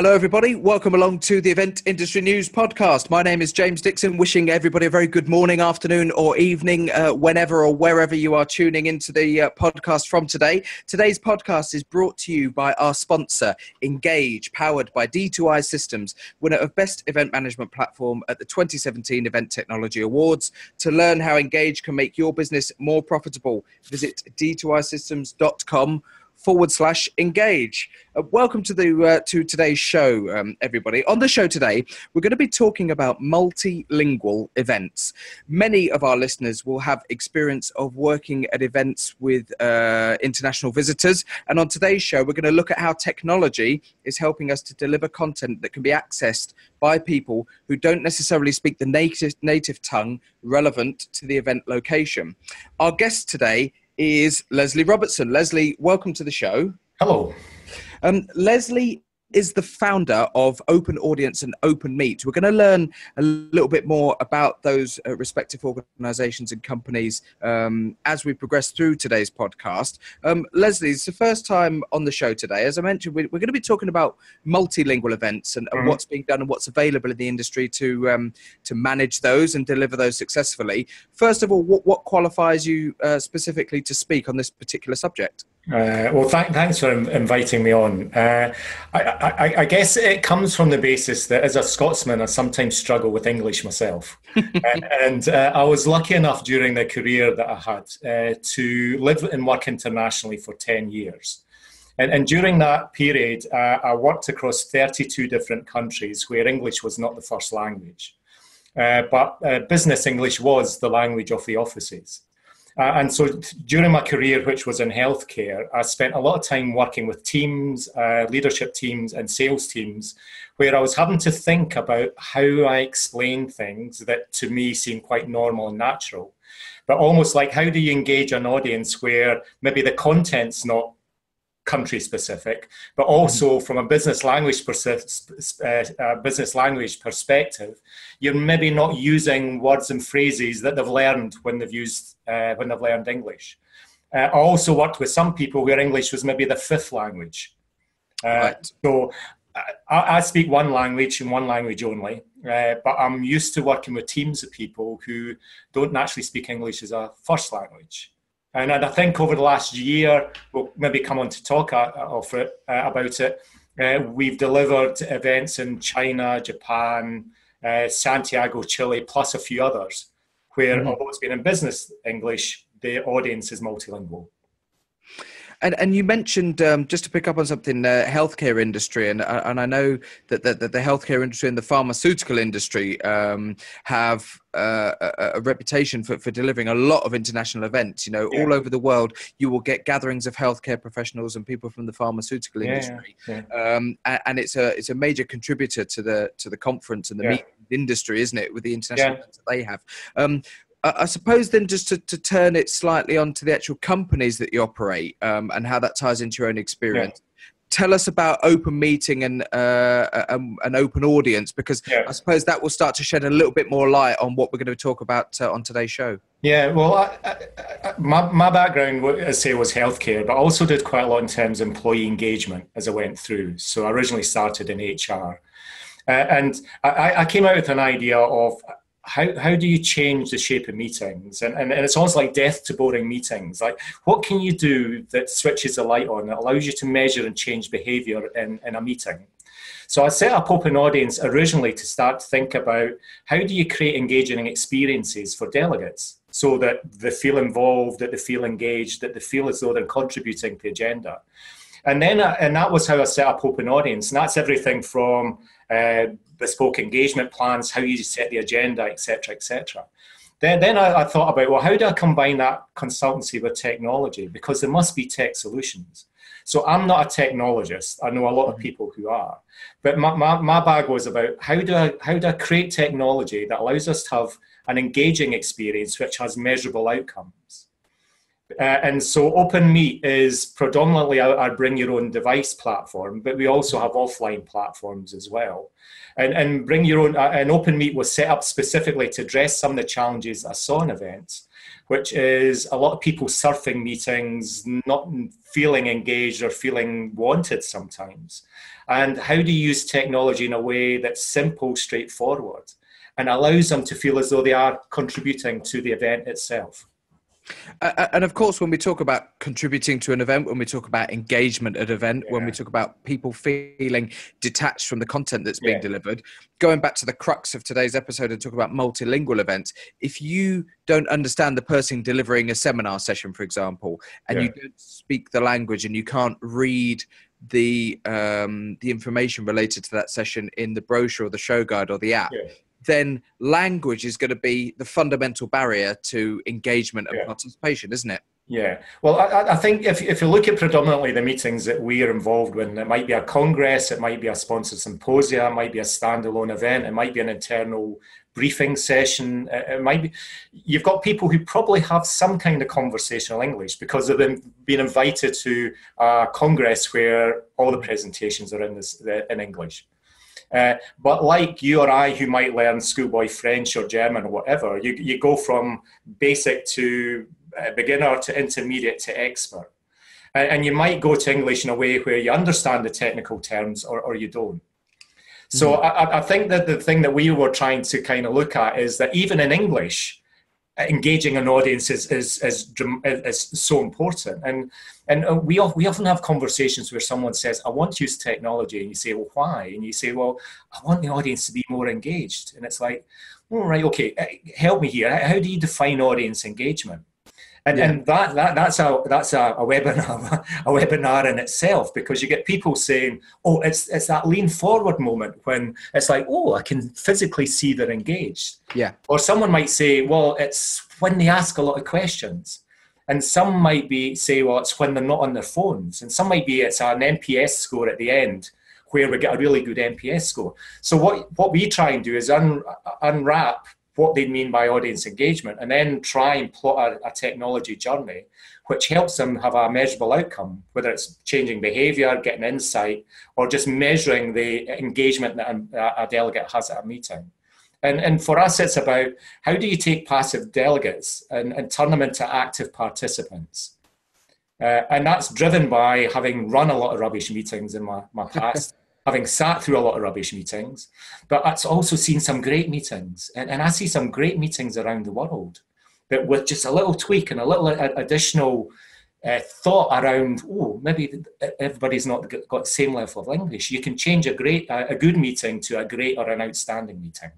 Hello, everybody. Welcome along to the Event Industry News Podcast. My name is James Dickson, wishing everybody a very good morning, afternoon or evening, whenever or wherever you are tuning into the podcast from today. Today's podcast is brought to you by our sponsor, Engage, powered by D2I Systems, winner of Best Event Management Platform at the 2017 Event Technology Awards. To learn how Engage can make your business more profitable, visit d2isystems.com/engage. Welcome to today's show, everybody. On the show today, we're going to be talking about multilingual events. Many of our listeners will have experience of working at events with international visitors. And on today's show, we're going to look at how technology is helping us to deliver content that can be accessed by people who don't necessarily speak the native tongue relevant to the event location. Our guest today is Leslie Robertson. Leslie, welcome to the show. Hello. Leslie is the founder of Open Audience and Open Meet. We're going to learn a little bit more about those respective organisations and companies as we progress through today's podcast. Leslie, it's the first time on the show today. As I mentioned, we're going to be talking about multilingual events and what's being done and what's available in the industry to manage those and deliver those successfully. First of all, what qualifies you specifically to speak on this particular subject? Well, thanks for inviting me on. I guess it comes from the basis that as a Scotsman, I sometimes struggle with English myself. and I was lucky enough during the career that I had to live and work internationally for 10 years. And during that period, I worked across 32 different countries where English was not the first language. But business English was the language of the offices. And so during my career, which was in healthcare, I spent a lot of time working with teams, leadership teams and sales teams, where I was having to think about how I explain things that to me seem quite normal and natural. But almost like, how do you engage an audience where maybe the content's not country specific, but also from a business language perspective, you're maybe not using words and phrases that they've learned when they've learned English. I also worked with some people where English was maybe the fifth language. Right. So I speak one language and one language only, but I'm used to working with teams of people who don't naturally speak English as a first language. And I think over the last year, we'll maybe come on to talk about it. We've delivered events in China, Japan, Santiago, Chile, plus a few others, where although it's been in business English, the audience is multilingual. And you mentioned, just to pick up on something, healthcare industry, and I know that the healthcare industry and the pharmaceutical industry have a reputation for delivering a lot of international events. You know, all over the world, you will get gatherings of healthcare professionals and people from the pharmaceutical industry, and it's a major contributor to the conference and the meeting industry, isn't it, with the international events that they have. I suppose then, just to turn it slightly onto the actual companies that you operate and how that ties into your own experience. Tell us about Open Meeting and an Open Audience, because I suppose that will start to shed a little bit more light on what we're going to talk about on today's show. Yeah, well, my background, as I say, was healthcare, but I also did quite a lot in terms of employee engagement as I went through. So I originally started in HR. And I came out with an idea of how do you change the shape of meetings? And it's almost like death to boring meetings. Like, what can you do that switches the light on, that allows you to measure and change behavior in a meeting? So I set up Open Audience originally to start to think about how do you create engaging experiences for delegates so that they feel involved, that they feel engaged, that they feel as though they're contributing to the agenda. And that was how I set up Open Audience. And that's everything from bespoke engagement plans, how you set the agenda, etc., etc. Then I thought about, well, how do I combine that consultancy with technology? Because there must be tech solutions. So I'm not a technologist. I know a lot of people who are. But my bag was about how do I create technology that allows us to have an engaging experience which has measurable outcomes. And so Open Meet is predominantly our bring your own device platform, but we also have offline platforms as well. And bring your own, and Open Meet was set up specifically to address some of the challenges I saw in events, which is a lot of people surfing meetings, not feeling engaged or feeling wanted sometimes. And how do you use technology in a way that's simple, straightforward, and allows them to feel as though they are contributing to the event itself? And of course, when we talk about contributing to an event, when we talk about engagement at an event, when we talk about people feeling detached from the content that's being delivered, going back to the crux of today's episode and talk about multilingual events, if you don't understand the person delivering a seminar session, for example, and you don't speak the language and you can't read the information related to that session in the brochure or the show guide or the app, then language is going to be the fundamental barrier to engagement and participation, isn't it? Yeah. Well, I think if you look at predominantly the meetings that we are involved in, it might be a congress, it might be a sponsored symposia, it might be a standalone event, it might be an internal briefing session, it might be, you've got people who probably have some kind of conversational English because they've been invited to a congress where all the presentations are in English. But like you or I, who might learn schoolboy French or German or whatever, you go from basic to beginner to intermediate to expert. And you might go to English in a way where you understand the technical terms or you don't. So I think that the thing that we were trying to kind of look at is that even in English, engaging an audience is so important. And we often have conversations where someone says, I want to use technology. And you say, well, why? And you say, well, I want the audience to be more engaged. And it's like, all right, okay, help me here. How do you define audience engagement? And that's a webinar in itself, because you get people saying, oh, it's that lean forward moment when it's like, oh, I can physically see they're engaged. Yeah. Or someone might say, well, it's when they ask a lot of questions. And some might say, well, it's when they're not on their phones. And some might be it's an NPS score at the end where we get a really good NPS score. So what we try and do is unwrap what they mean by audience engagement, and then try and plot a technology journey which helps them have a measurable outcome, whether it's changing behavior, getting insight, or just measuring the engagement that a delegate has at a meeting. And for us, it's about how do you take passive delegates and turn them into active participants? And that's driven by having run a lot of rubbish meetings in my past, having sat through a lot of rubbish meetings, but it's also seen some great meetings. And I see some great meetings around the world that with just a little tweak and a little additional thought around, oh, maybe everybody's not got the same level of English, you can change a good meeting to a great or an outstanding meeting.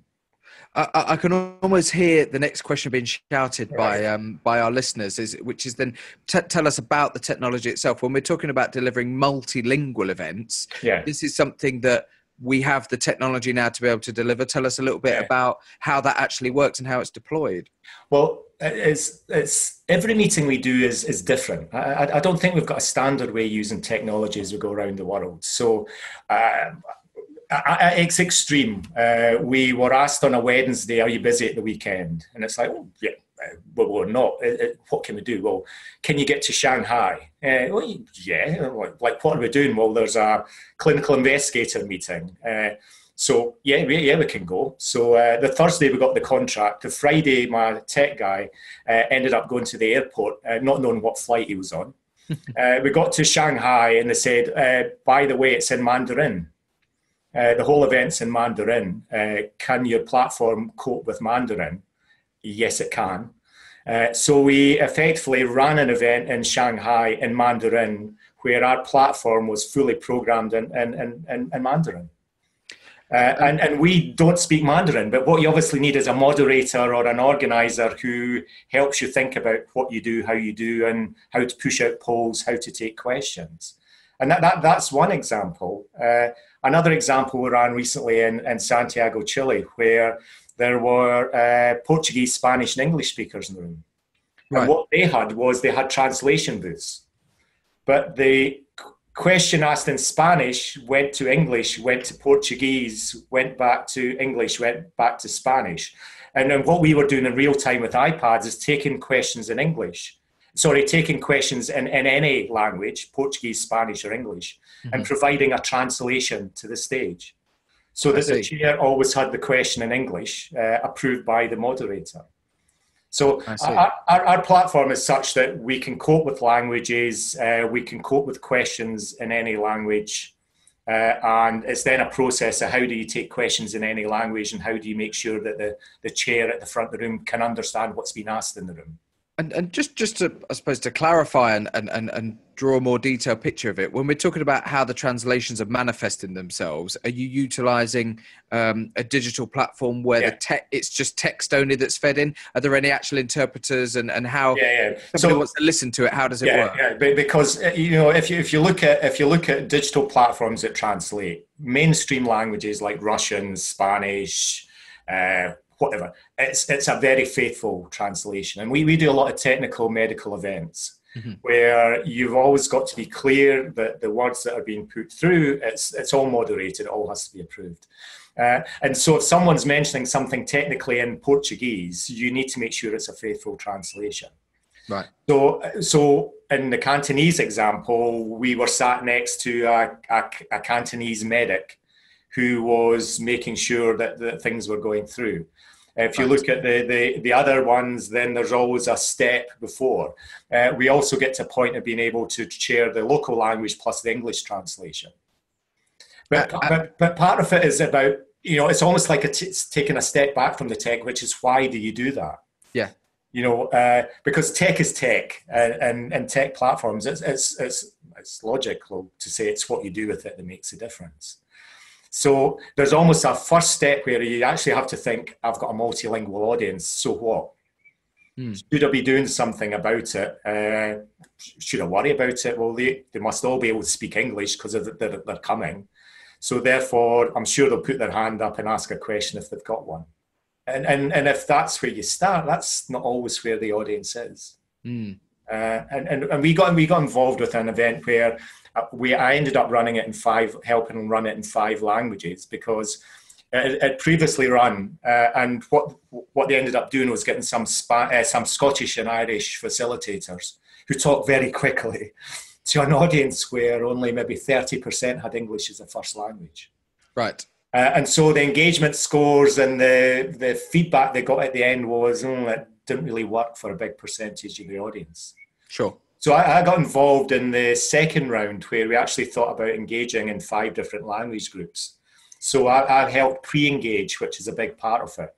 I can almost hear the next question being shouted by our listeners, which is then tell us about the technology itself. When we're talking about delivering multilingual events, this is something that we have the technology now to be able to deliver. Tell us a little bit about how that actually works and how it's deployed. Well, it's every meeting we do is different. I don't think we've got a standard way of using technology as we go around the world. So it's extreme. We were asked on a Wednesday, are you busy at the weekend? And it's like, oh, yeah, well, we're not. What can we do? Well, can you get to Shanghai? Well, yeah. Like, what are we doing? Well, there's a clinical investigator meeting. So, we can go. So the Thursday we got the contract. The Friday, my tech guy ended up going to the airport, not knowing what flight he was on. We got to Shanghai and they said, by the way, it's in Mandarin. The whole event's in Mandarin. Can your platform cope with Mandarin? Yes, it can. So we effectively ran an event in Shanghai in Mandarin where our platform was fully programmed in Mandarin. And we don't speak Mandarin, but what you obviously need is a moderator or an organizer who helps you think about what you do, how you do, and how to push out polls, how to take questions. And that's one example. Another example we ran recently in Santiago, Chile, where there were Portuguese, Spanish, and English speakers in the room. Right. And what they had translation booths. But the question asked in Spanish went to English, went to Portuguese, went back to English, went back to Spanish. And then what we were doing in real time with iPads is taking questions in English sorry, taking questions in any language, Portuguese, Spanish, or English, and providing a translation to the stage, so that the chair always had the question in English, approved by the moderator. So our platform is such that we can cope with languages, we can cope with questions in any language, and it's then a process of how do you take questions in any language, and how do you make sure that the chair at the front of the room can understand what's been asked in the room. And just to, I suppose, to clarify and draw a more detailed picture of it, when we're talking about how the translations are manifesting themselves, are you utilising a digital platform where it's just text only that's fed in? Are there any actual interpreters, and how somebody wants to listen to it? How does it work? Yeah, because if you look at digital platforms that translate mainstream languages like Russian, Spanish, whatever, it's a very faithful translation. And we do a lot of technical medical events where you've always got to be clear that the words that are being put through, it's all moderated, it all has to be approved. And so if someone's mentioning something technically in Portuguese, you need to make sure it's a faithful translation. Right. So in the Cantonese example, we were sat next to a Cantonese medic who was making sure that things were going through. If you look at the other ones, then there's always a step before. We also get to a point of being able to share the local language plus the English translation. But part of it is about, it's almost like it's taking a step back from the tech, which is why do you do that? Yeah. Because tech is tech, and tech platforms, it's logical to say it's what you do with it that makes a difference. So there's almost a first step where you actually have to think, I've got a multilingual audience, so what? Should I be doing something about it? Should I worry about it? Well, they must all be able to speak English because they're coming. So therefore, I'm sure they'll put their hand up and ask a question if they've got one. And if that's where you start, that's not always where the audience is. And we got involved with an event where I ended up running it helping them run it in 5 languages, because it previously run, and what they ended up doing was getting some Scottish and Irish facilitators who talk very quickly to an audience where only maybe 30% had English as a first language. Right. And so the engagement scores and the feedback they got at the end was, it didn't really work for a big percentage of the audience. Sure. So I got involved in the second round, where we actually thought about engaging in 5 different language groups. So I helped pre-engage, which is a big part of it,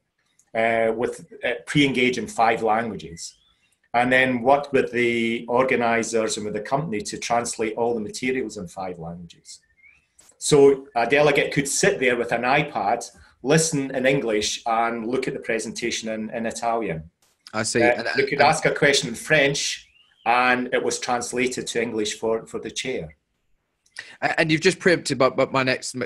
with pre-engage in 5 languages. And then worked with the organisers and with the company to translate all the materials in 5 languages. So a delegate could sit there with an iPad, listen in English, and look at the presentation in Italian. I see. They could ask a question in French, and it was translated to English for the chair. And you've just preempted my next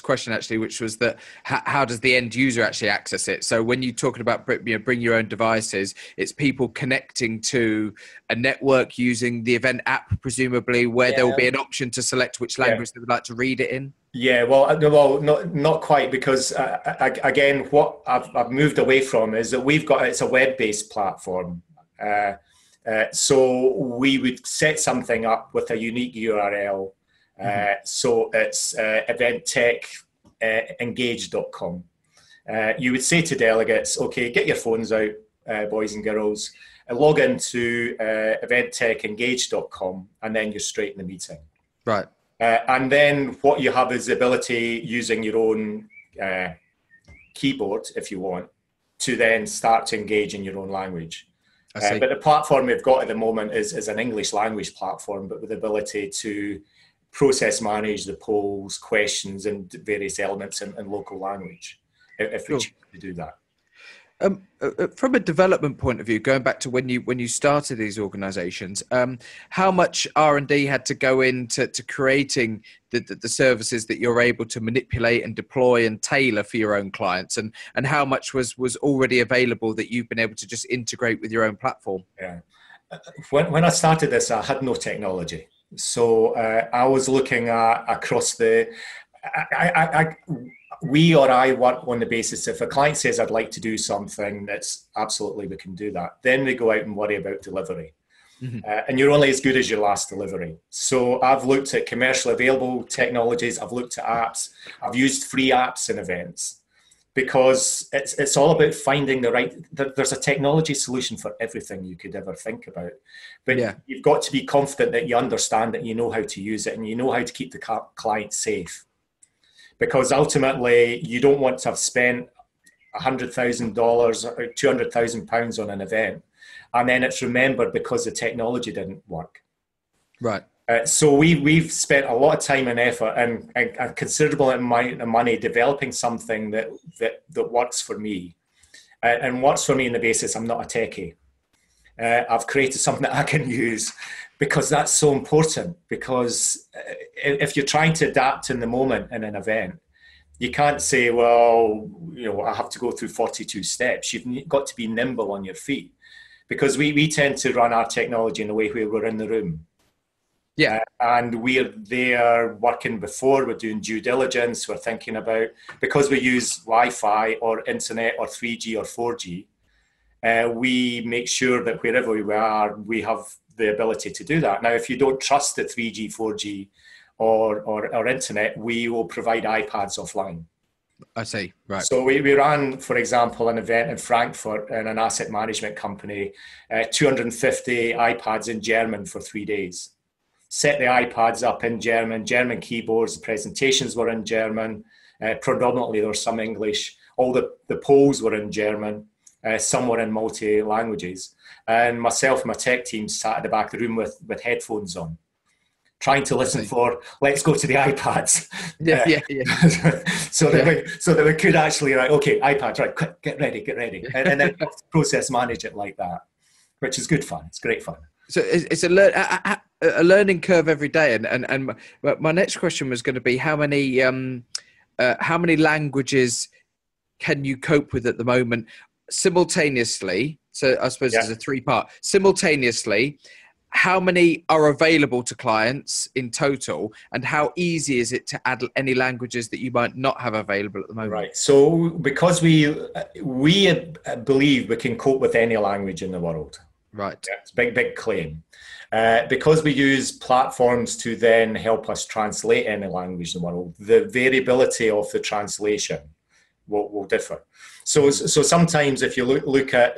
question, actually, which was that how does the end user actually access it? So when you're talking about bring your own devices, it's people connecting to a network using the event app, presumably, where there will be an option to select which language they would like to read it in. Yeah, well, not quite, because again, what I've moved away from is that it's a web-based platform. So we would set something up with a unique URL. So it's eventtechengage.com. You would say to delegates, okay, get your phones out, boys and girls, and log into eventtechengage.com, and then you're straight in the meeting. Right. And then what you have is the ability, using your own keyboard, if you want, to then start to engage in your own language. But the platform we've got at the moment is an English language platform, but with the ability to process manage the polls, questions, and various elements in local language, if we choose to do that. From a development point of view, going back to when you started these organisations, how much R&D had to go into creating the services that you're able to manipulate and deploy and tailor for your own clients, and how much was already available that you've been able to just integrate with your own platform? Yeah, when I started this, I had no technology, so I was looking at across the. I work on the basis, if a client says I'd like to do something, that's absolutely, we can do that. Then we go out and worry about delivery. And you're only as good as your last delivery. So I've looked at commercially available technologies. I've looked at apps. I've used free apps in events, because it's all about finding the right. There's a technology solution for everything you could ever think about, but you've got to be confident that you understand it, and you know how to use it, and you know how to keep the client safe. Because ultimately, you don't want to have spent $100,000 or £200,000 on an event, and then it's remembered because the technology didn't work. Right. So we've spent a lot of time and effort and a considerable amount of money developing something that works for me, and works for me on the basis I'm not a techie. I've created something that I can use, because that's so important. Because if you're trying to adapt in the moment in an event, you can't say, well, I have to go through 42 steps. You've got to be nimble on your feet, because we tend to run our technology in a way where we're in the room. Yeah. And we're there working before, we're doing due diligence, we're thinking about, because we use Wi-Fi or internet or 3G or 4G, we make sure that wherever we are, we have the ability to do that. Now, if you don't trust the 3G, 4G or internet, we will provide iPads offline. I see, right. So we ran, for example, an event in Frankfurt in an asset management company, 250 iPads in German for 3 days. Set the iPads up in German keyboards, the presentations were in German, predominantly there was some English, all the polls were in German, some were in multi-languages, and myself and my tech team sat at the back of the room with headphones on, trying to listen for, let's go to the iPads. So that we could actually, right, okay, iPads, right, quick, get ready. And then process manage it like that, which is good fun. It's great fun. So it's a learning curve every day. And my next question was going to be, how many languages can you cope with at the moment simultaneously? So I suppose there's a three-part. Simultaneously, how many are available to clients in total, and how easy is it to add any languages that you might not have available at the moment? Right. So because we believe we can cope with any language in the world. Right. Yeah, it's a big claim. Because we use platforms to then help us translate any language in the world, the variability of the translation will differ. So sometimes if you look at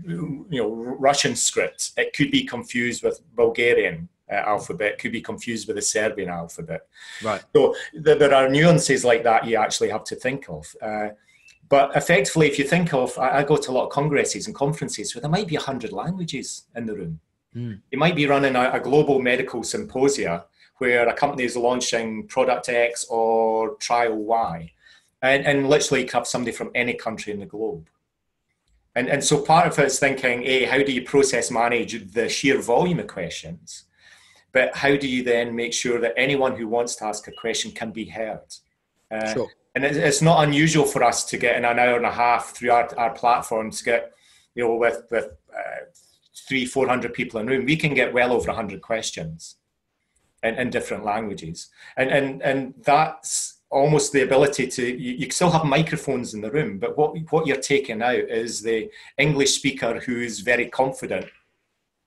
Russian script, it could be confused with Bulgarian alphabet, could be confused with the Serbian alphabet. Right. So there are nuances like that you actually have to think of. But effectively, if you think of, I go to a lot of congresses and conferences where there might be 100 languages in the room. You might be running a global medical symposia where a company is launching product X or trial Y. And literally you have somebody from any country in the globe. And so part of it is thinking, how do you process manage the sheer volume of questions? But how do you then make sure that anyone who wants to ask a question can be heard? Sure. And it's not unusual for us to get in an hour and a half through our platform to get, with 300-400 people in the room, we can get well over 100 questions in different languages. And that's almost the ability to, you still have microphones in the room, but what you're taking out is the English speaker who's very confident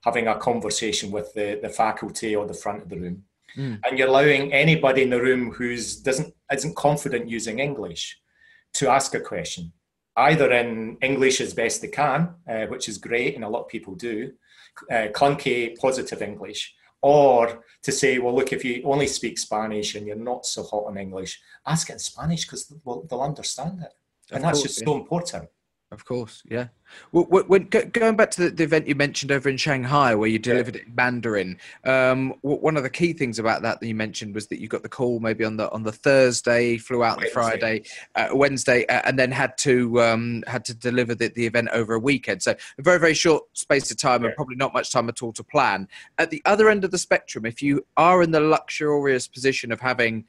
having a conversation with the faculty or the front of the room. And you're allowing anybody in the room who isn't confident using English to ask a question, either in English as best they can, which is great, and a lot of people do, clunky, positive English, or to say, well, look, if you only speak Spanish and you're not so hot on English, ask it in Spanish because they'll understand it. And that's just so important. Of course, yeah. Well, going back to the event you mentioned over in Shanghai where you delivered it in Mandarin, one of the key things about that you mentioned was that you got the call maybe on the Thursday, flew out on the Friday, Wednesday, and then had to deliver the event over a weekend. So a very, very short space of time and probably not much time at all to plan. At the other end of the spectrum, if you are in the luxurious position of having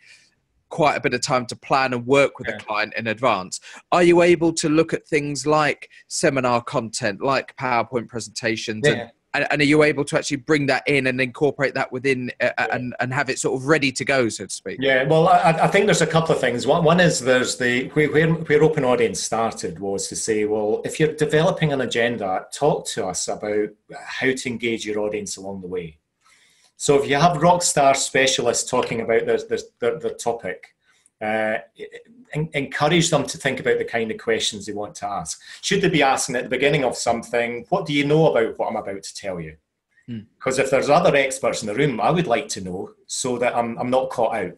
quite a bit of time to plan and work with a client in advance, are you able to look at things like seminar content, like PowerPoint presentations, And are you able to actually bring that in and incorporate that within and have it sort of ready to go, so to speak? Yeah, well, I think there's a couple of things. One is there's where Open Audience started was to say, well, if you're developing an agenda, talk to us about how to engage your audience along the way. So if you have rock star specialists talking about their topic, encourage them to think about the kind of questions they want to ask. Should they be asking at the beginning of something, what do you know about what I'm about to tell you? Because if there's other experts in the room, I would like to know so that I'm not caught out.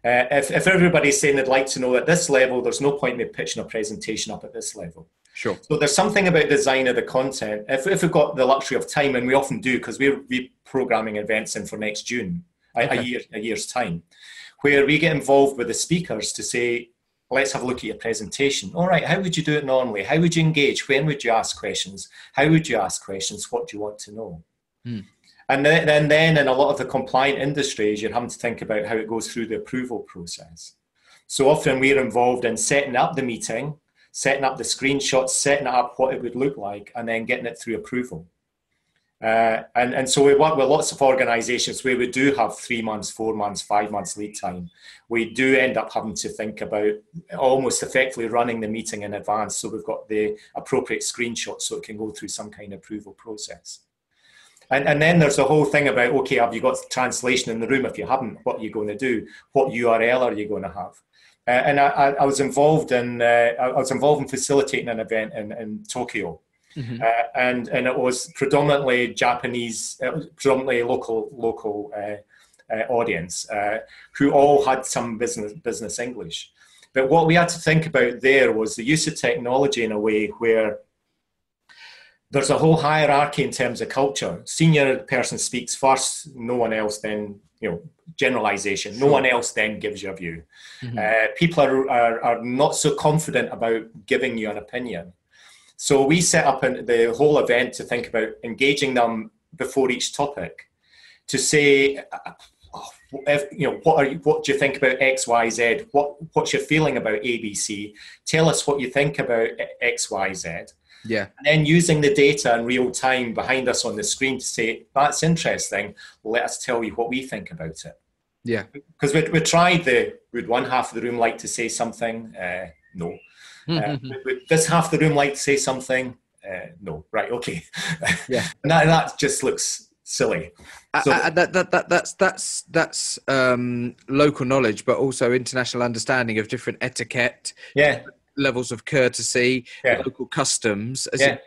If everybody's saying they'd like to know at this level, there's no point in me pitching a presentation up at this level. Sure. So there's something about design of the content. If we've got the luxury of time, and we often do, because we're programming events in for next June, a year's time, where we get involved with the speakers to say, let's have a look at your presentation. All right, how would you do it normally? How would you engage? When would you ask questions? How would you ask questions? What do you want to know? And then in a lot of the compliant industries, you're having to think about how it goes through the approval process. So often we're involved in setting up the meeting, setting up the screenshots, setting up what it would look like, and then getting it through approval. And so we work with lots of organisations where we do have 3 months, 4 months, 5 months lead time. We do end up having to think about almost effectively running the meeting in advance, so we've got the appropriate screenshots so it can go through some kind of approval process. And then there's the whole thing about, okay, have you got translation in the room? If you haven't, what are you going to do? What URL are you going to have? And I was involved in facilitating an event in Tokyo, and it was predominantly Japanese, predominantly local audience who all had some business English. But what we had to think about there was the use of technology in a way where there's a whole hierarchy in terms of culture. Senior person speaks first, no one else then, generalization. Sure. No one else then gives you a view. People are not so confident about giving you an opinion. So we set up the whole event to think about engaging them before each topic to say, what do you think about X, Y, Z? What's your feeling about ABC? Tell us what you think about X, Y, Z. Yeah. And then using the data in real time behind us on the screen to say, that's interesting. Let us tell you what we think about it. Yeah. Because we tried would one half of the room like to say something? No. Would this half of the room like to say something? No. Right. Okay. Yeah. And that just looks silly. So, that's local knowledge, but also international understanding of different etiquette. Yeah. Levels of courtesy, local customs. As Yeah.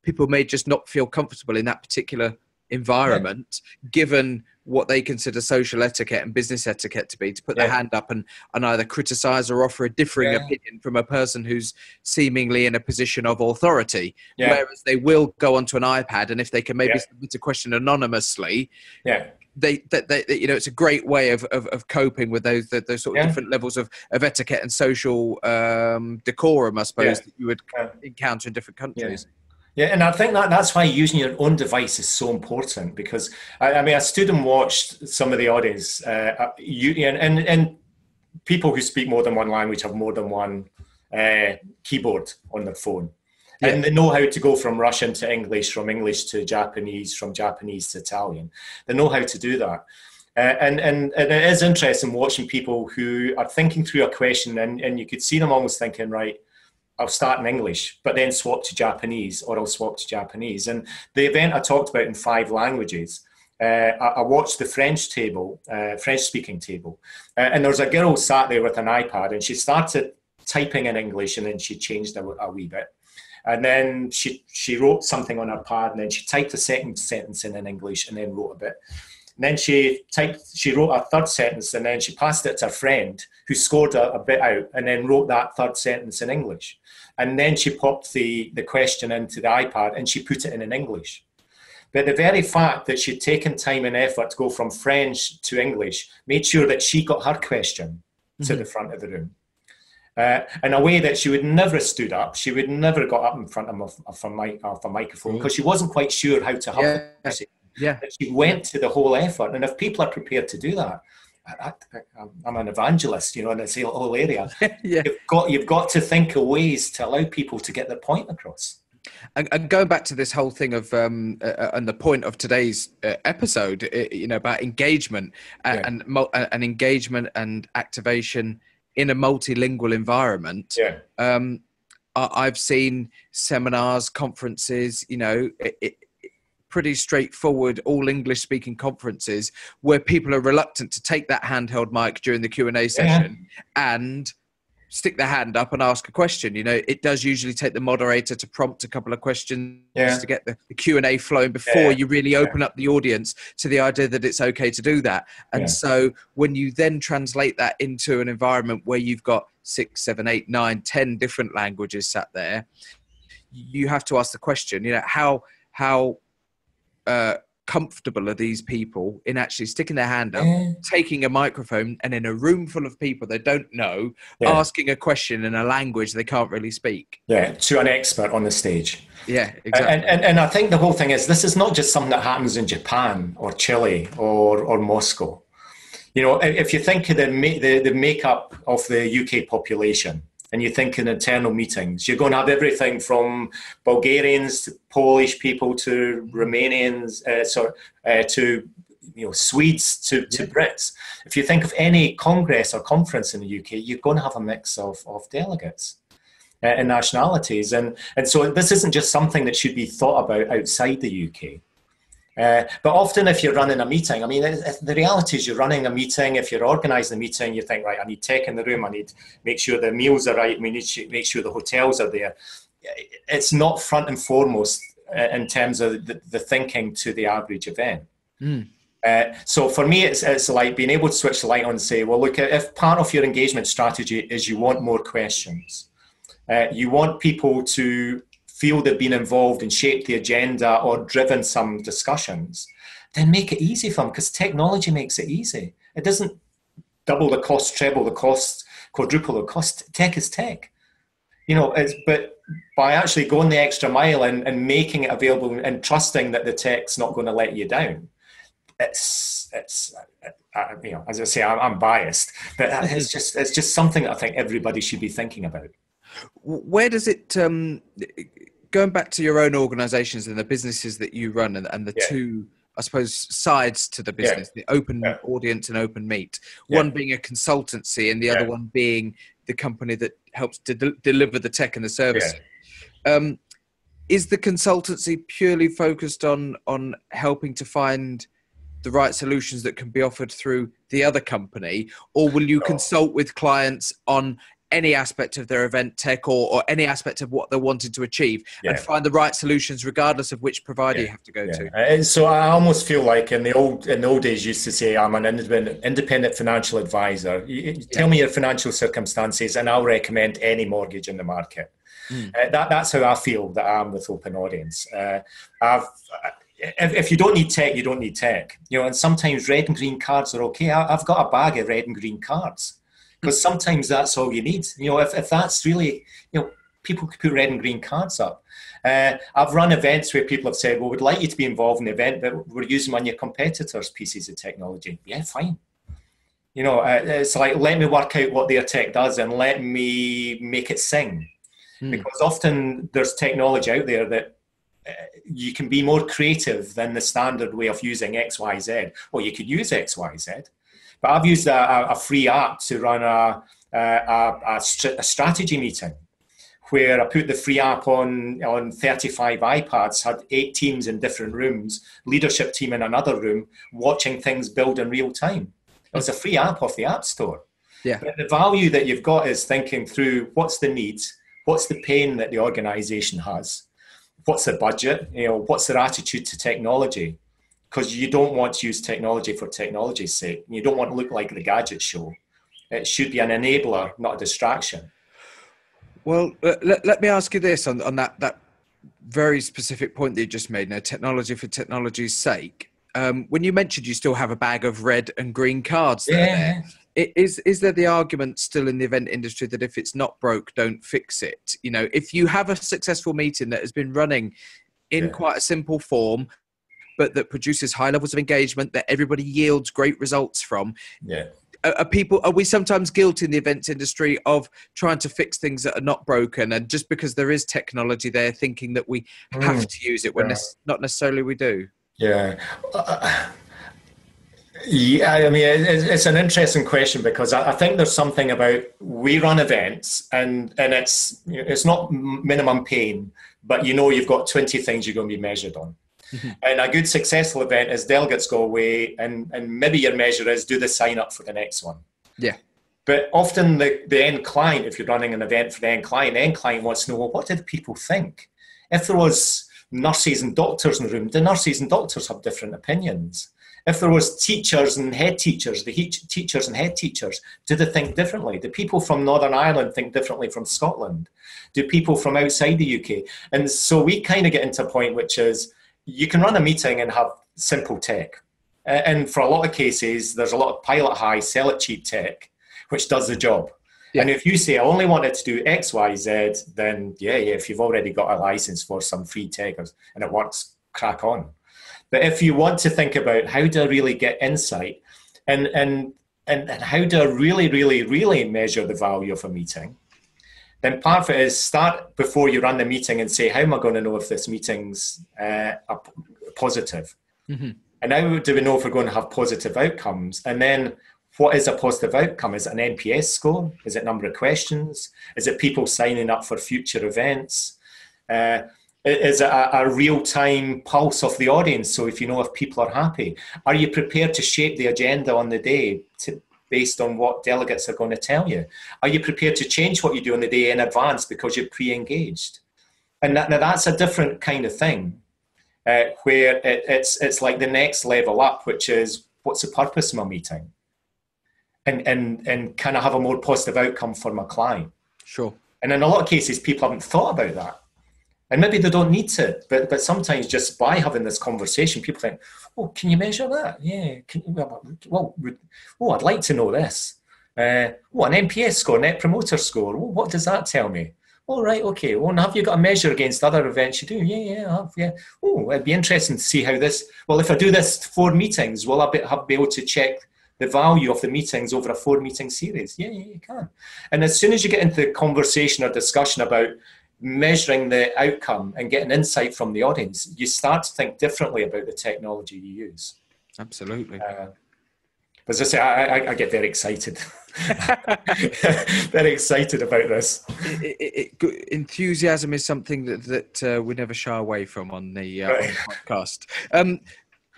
People may just not feel comfortable in that particular environment, given what they consider social etiquette and business etiquette to be, to put their hand up and either criticize or offer a differing opinion from a person who's seemingly in a position of authority. Whereas they will go onto an iPad, and if they can maybe submit a question anonymously, they it's a great way of coping with those sort of different levels of etiquette and social decorum, I suppose, that you would encounter in different countries. Yeah, and I think that's why using your own device is so important, because I stood and watched some of the audience, and people who speak more than one language have more than one keyboard on their phone. Yeah. And they know how to go from Russian to English, from English to Japanese, from Japanese to Italian. They know how to do that. And it is interesting watching people who are thinking through a question, and you could see them almost thinking, right, I'll start in English, but then swap to Japanese, or I'll swap to Japanese. And the event I talked about in 5 languages, I watched the French-speaking table, and there was a girl sat there with an iPad, and she started typing in English, and then she changed a wee bit. And then she wrote something on her pad, and then she typed a second sentence in English, and then wrote a bit. And then she wrote a third sentence, and then she passed it to a friend who scored a bit out, and then wrote that third sentence in English. And then she popped the question into the iPad, and she put it in English. But the very fact that she'd taken time and effort to go from French to English made sure that she got her question to the front of the room. In a way that she would never have stood up. She would never have got up in front of a microphone, because she wasn't quite sure how to have the conversation. Yeah. But she went to the whole effort. And if people are prepared to do that, I'm an evangelist, in this whole area. You've got to think of ways to allow people to get their point across. And going back to this whole thing of and the point of today's episode, about engagement and engagement and activation in a multilingual environment. I've seen seminars, conferences, pretty straightforward, all English speaking conferences where people are reluctant to take that handheld mic during the Q&A session and stick their hand up and ask a question. It does usually take the moderator to prompt a couple of questions to get the Q&A flowing before you really open up the audience to the idea that it's okay to do that. And so when you then translate that into an environment where you've got 6, 7, 8, 9, 10 different languages sat there, you have to ask the question, how comfortable are these people in actually sticking their hand up, taking a microphone, and in a room full of people they don't know, asking a question in a language they can't really speak? To an expert on the stage. Exactly. And I think the whole thing is, this is not just something that happens in Japan or Chile or Moscow. If you think of the makeup of the UK population, and you think in internal meetings, you're going to have everything from Bulgarians to Polish people to Romanians, to Swedes to Brits. If you think of any congress or conference in the UK, you're going to have a mix of delegates and nationalities. And so this isn't just something that should be thought about outside the UK. But often if you're running a meeting, the reality is you're running a meeting, if you're organising a meeting, you think, right, I need tech in the room, I need to make sure the meals are right, we need to make sure the hotels are there. It's not front and foremost in terms of the thinking to the average event. So for me, it's like being able to switch the light on and say, well, look, if part of your engagement strategy is you want more questions, you want people to feel they've been involved and shaped the agenda or driven some discussions, then make it easy for them, because technology makes it easy. It doesn't double the cost, treble the cost, quadruple the cost. Tech is tech. But by actually going the extra mile and making it available and trusting that the tech's not going to let you down, it's as I say, I'm biased, but it's just something that I think everybody should be thinking about. Where does it, going back to your own organisations and the businesses that you run and the two, I suppose, sides to the business, the open audience and open meet, one being a consultancy and the other one being the company that helps to deliver the tech and the service. Is the consultancy purely focused on helping to find the right solutions that can be offered through the other company, or will you consult with clients on any aspect of their event tech or any aspect of what they're wanting to achieve and find the right solutions regardless of which provider you have to go to? So I almost feel like in the old days used to say, I'm an independent financial advisor. You tell me your financial circumstances and I'll recommend any mortgage in the market. That's how I feel that I am with Open Audience. If you don't need tech, you don't need tech. And sometimes red and green cards are okay. I've got a bag of red and green cards, because sometimes that's all you need. If that's really, people could put red and green cards up. I've run events where people have said, well, we'd like you to be involved in the event, but we're using one of your competitors' pieces of technology. Yeah, fine. It's like, let me work out what their tech does and let me make it sing. Because often there's technology out there that you can be more creative than the standard way of using X, Y, Z. Well, you could use X, Y, Z. But I've used a free app to run a strategy meeting where I put the free app on 35 iPads, had 8 teams in different rooms, leadership team in another room, watching things build in real time. It was a free app off the App Store. But the value that you've got is thinking through what's the needs, what's the pain that the organisation has, what's the budget, what's their attitude to technology. Because you don't want to use technology for technology's sake. You don't want to look like the gadget show. It should be an enabler, not a distraction. Well, let me ask you this on that very specific point that you just made, technology for technology's sake. When you mentioned you still have a bag of red and green cards there, is there the argument still in the event industry that if it's not broke, don't fix it? If you have a successful meeting that has been running in quite a simple form, but that produces high levels of engagement that everybody yields great results from. Are we sometimes guilty in the events industry of trying to fix things that are not broken, and just because there is technology there, thinking that we have to use it when not necessarily we do? Yeah. Yeah, I mean, it's an interesting question, because I think there's something about, we run events, and it's not minimum pain, but you've got 20 things you're going to be measured on. Mm-hmm. And a good successful event is delegates go away, and maybe your measure is, do the sign up for the next one. Yeah. But often the end client, if you're running an event for the end client wants to know, well, what did people think? If there was nurses and doctors in the room, the nurses and doctors have different opinions. If there was teachers and head teachers, teachers and head teachers, do they think differently? Do people from Northern Ireland think differently from Scotland? Do people from outside the UK? And so we kind of get into a point which is, you can run a meeting and have simple tech. And for a lot of cases, there's a lot of pilot high, sell it cheap tech, which does the job. Yeah. And if you say, I only wanted to do X, Y, Z, then yeah, if you've already got a license for some free tech and it works, crack on. But if you want to think about, how do I really get insight, and how do I really, really, really measure the value of a meeting, then part of it is, start before you run the meeting and say, how am I going to know if this meeting's positive? Mm-hmm. And how do we know if we're going to have positive outcomes? And then, what is a positive outcome? Is it an NPS score? Is it number of questions? Is it people signing up for future events? Is it a real-time pulse of the audience? So if people are happy, are you prepared to shape the agenda on the day based on what delegates are going to tell you? Are you prepared to change what you do on the day in advance because you're pre-engaged? And now that's a different kind of thing, where it's like the next level up, which is, what's the purpose of my meeting? And can I have a more positive outcome for my client? Sure. And in a lot of cases, people haven't thought about that. And maybe they don't need to, but sometimes just by having this conversation, people think, oh, can you measure that? Yeah. I'd like to know this. An NPS score, Net Promoter Score. Oh, what does that tell me? Oh, right, okay. Well, have you got a measure against other events you do? Yeah, I have, yeah. Oh, it'd be interesting to see how this, well, if I do this 4 meetings, will I be able to check the value of the meetings over a 4-meeting series? Yeah, you can. And as soon as you get into the conversation or discussion about measuring the outcome and getting insight from the audience, you start to think differently about the technology you use. Absolutely. As I say, I get very excited. Very excited about this. Enthusiasm is something that we never shy away from on the podcast.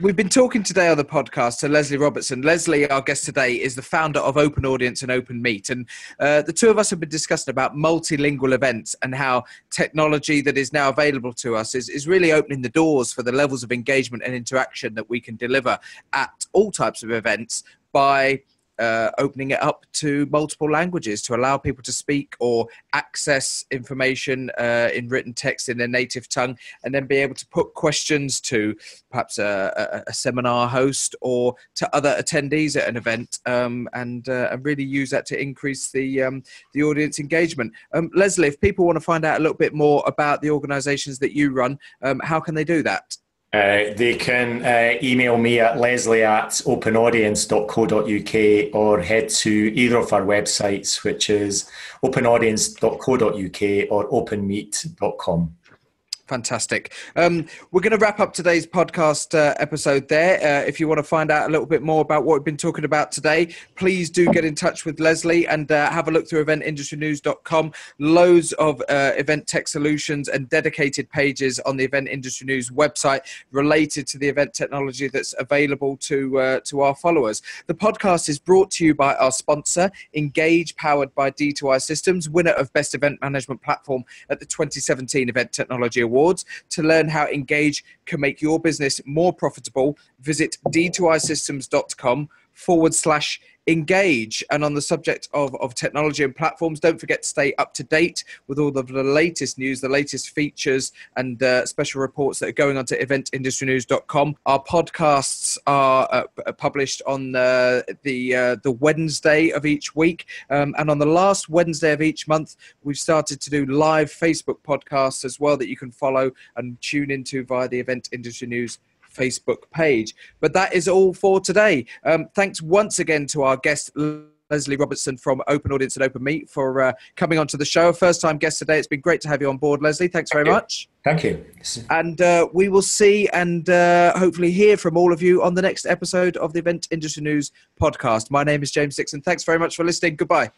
We've been talking today on the podcast to Leslie Robertson. Leslie, our guest today, is the founder of Open Audience and Open Meet. And the two of us have been discussing about multilingual events and how technology that is now available to us is really opening the doors for the levels of engagement and interaction that we can deliver at all types of events by opening it up to multiple languages to allow people to speak or access information in written text in their native tongue, and then be able to put questions to perhaps a seminar host or to other attendees at an event, and really use that to increase the audience engagement. Leslie, if people want to find out a little bit more about the organisations that you run, how can they do that? They can email me at leslie@openaudience.co.uk or head to either of our websites, which is openaudience.co.uk or openmeet.com. Fantastic. We're going to wrap up today's podcast episode there. If you want to find out a little bit more about what we've been talking about today, please do get in touch with Leslie and have a look through eventindustrynews.com. Loads of event tech solutions and dedicated pages on the Event Industry News website related to the event technology that's available to our followers. The podcast is brought to you by our sponsor, Engage, powered by D2I Systems, winner of Best Event Management Platform at the 2017 Event Technology Awards. To learn how Engage can make your business more profitable, visit d2isystems.com/engage. And on the subject of technology and platforms, don't forget to stay up to date with all of the latest news, the latest features and special reports that are going on to eventindustrynews.com. Our podcasts are published on the Wednesday of each week. And on the last Wednesday of each month, we've started to do live Facebook podcasts as well that you can follow and tune into via the Event Industry News Facebook page. But that is all for today. Thanks once again to our guest, Leslie Robertson from Open Audience and Open Meet, for coming onto the show. First time guest today. It's been great to have you on board, Leslie. Thanks very much. Thank you. And we will see and hopefully hear from all of you on the next episode of the Event Industry News podcast. My name is James Dickson. Thanks very much for listening. Goodbye.